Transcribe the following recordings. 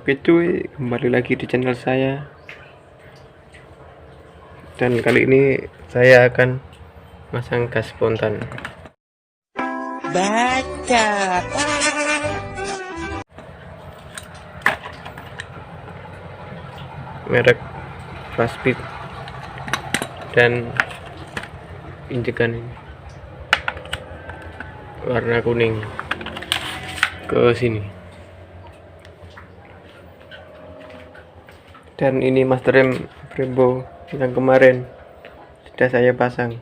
Oke cuy, kembali lagi di channel saya. Dan kali ini saya akan masang gas spontan. Baca. Merek Fastbit dan pijakan ini warna kuning ke sini. Dan ini master rem Brembo yang kemarin sudah saya pasang.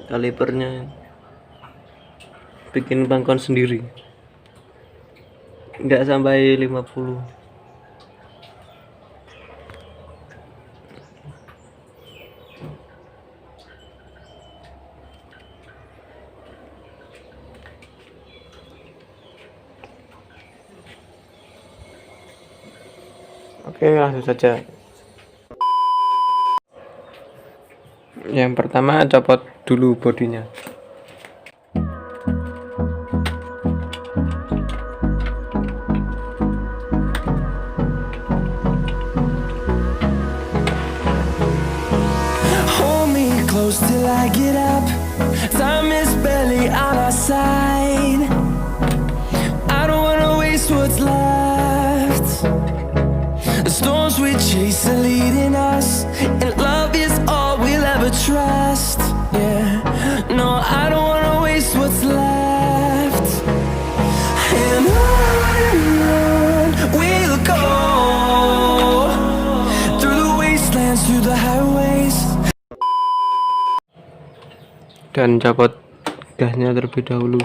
Kalipernya bikin bangkon sendiri, nggak sampai 50. Oke, langsung saja. Yang pertama, copot dulu bodinya. Hold me close till I get up. Time is barely on our side. I don't wanna waste what's left. The storms we chase are leading us, and love is all we'll ever trust. Yeah, no, I don't wanna waste what's left. And on we'll go, through the wastelands, through the highways. Dan copot gasnya terlebih dahulu.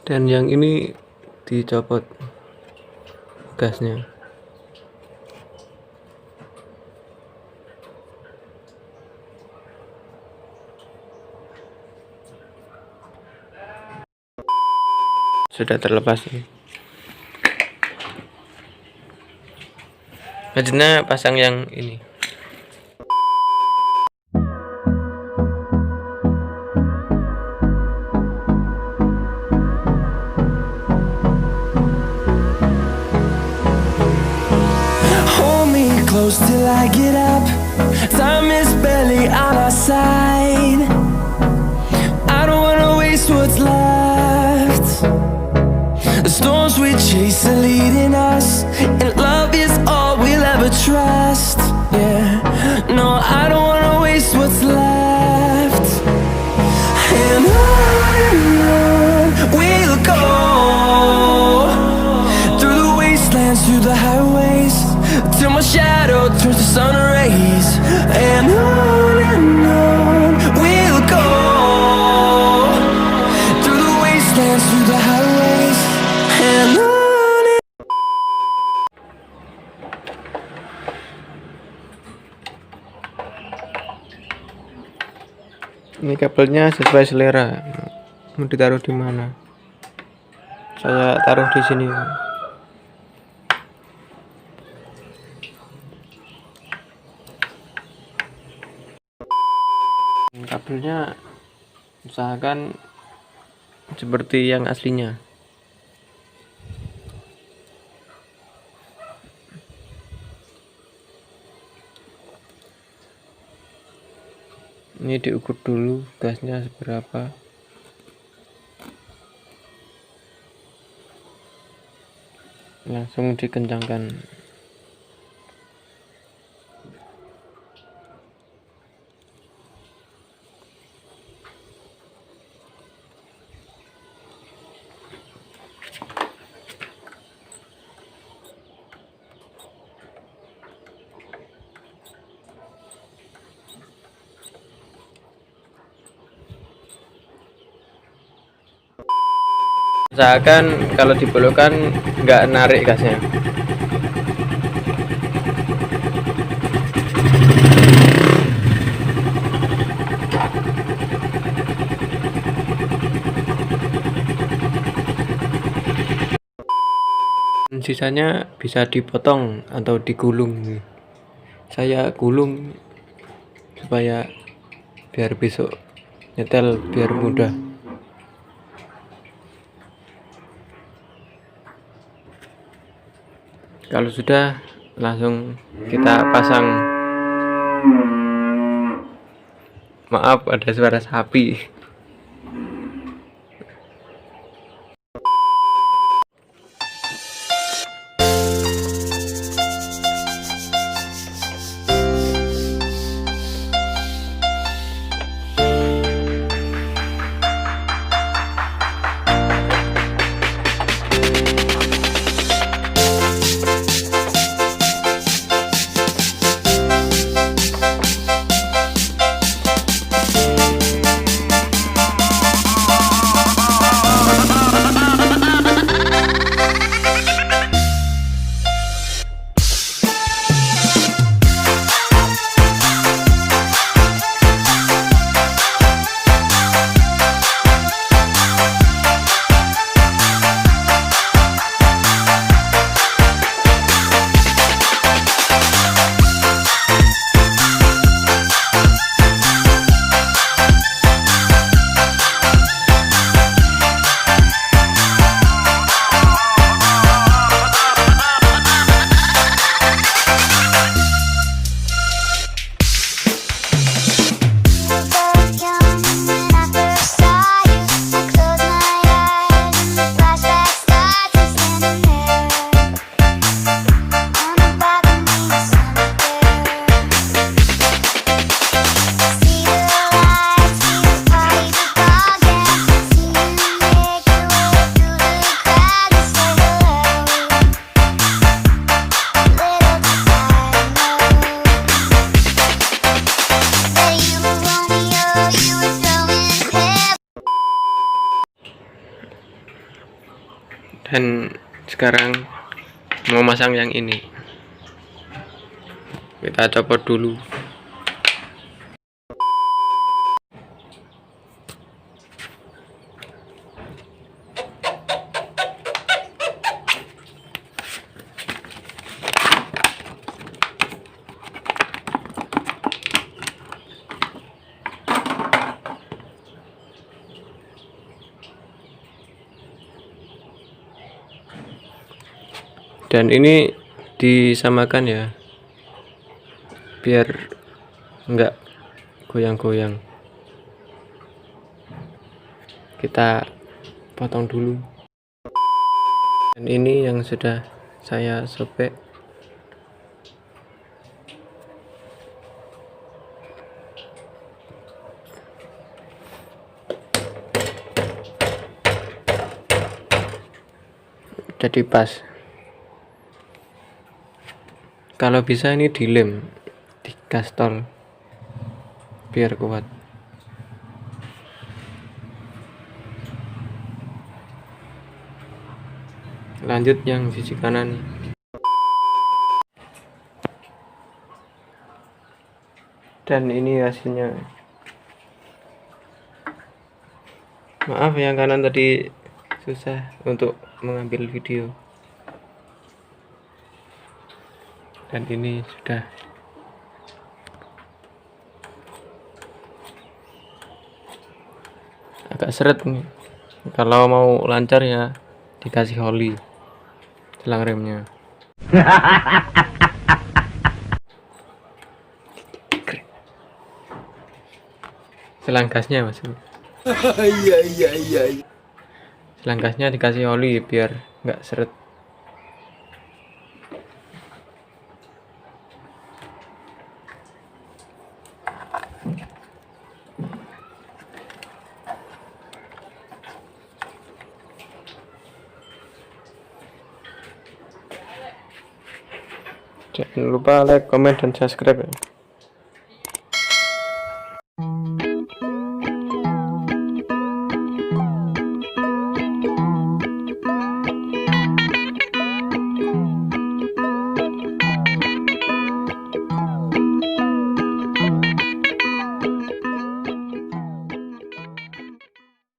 Dan yang ini dicopot gasnya. Sudah terlepas nih. Selanjutnya pasang yang ini. Close till I get up. Time is barely on our side. I don't wanna waste what's left. The storms we chase are leading us, and love is all we'll ever trust. Yeah, no, I don't wanna waste what's left. And on we'll go, through the wastelands, through the highways, till my shadow turns to sun rays. And on we'll go, through the wastelands, through the highways, and on. Ini kabelnya sesuai selera, mau ditaruh di mana? Saya taruh di sini. Kabelnya usahakan seperti yang aslinya. Ini diukur dulu gasnya seberapa. Langsung dikencangkan. Usahakan kalau dibelokkan nggak narik gasnya. Sisanya bisa dipotong atau digulung. Saya gulung supaya biar besok nyetel biar mudah. Kalau sudah, langsung kita pasang. Maaf, ada suara sapi. Dan sekarang mau masang yang ini. Kita copot dulu. Dan ini disamakan ya, biar enggak goyang-goyang. Kita potong dulu. Dan ini yang sudah saya sobek. Jadi pas. Kalau bisa ini dilem, digaspol biar kuat. Lanjut yang sisi kanan. Dan ini hasilnya. Maaf yang kanan tadi susah untuk mengambil video. Dan ini sudah agak seret nih. Kalau mau lancar ya dikasih oli selang remnya. Selang gasnya maksudnya. Iya. Selang gasnya dikasih oli biar nggak seret. Jangan lupa like, comment, dan subscribe ya.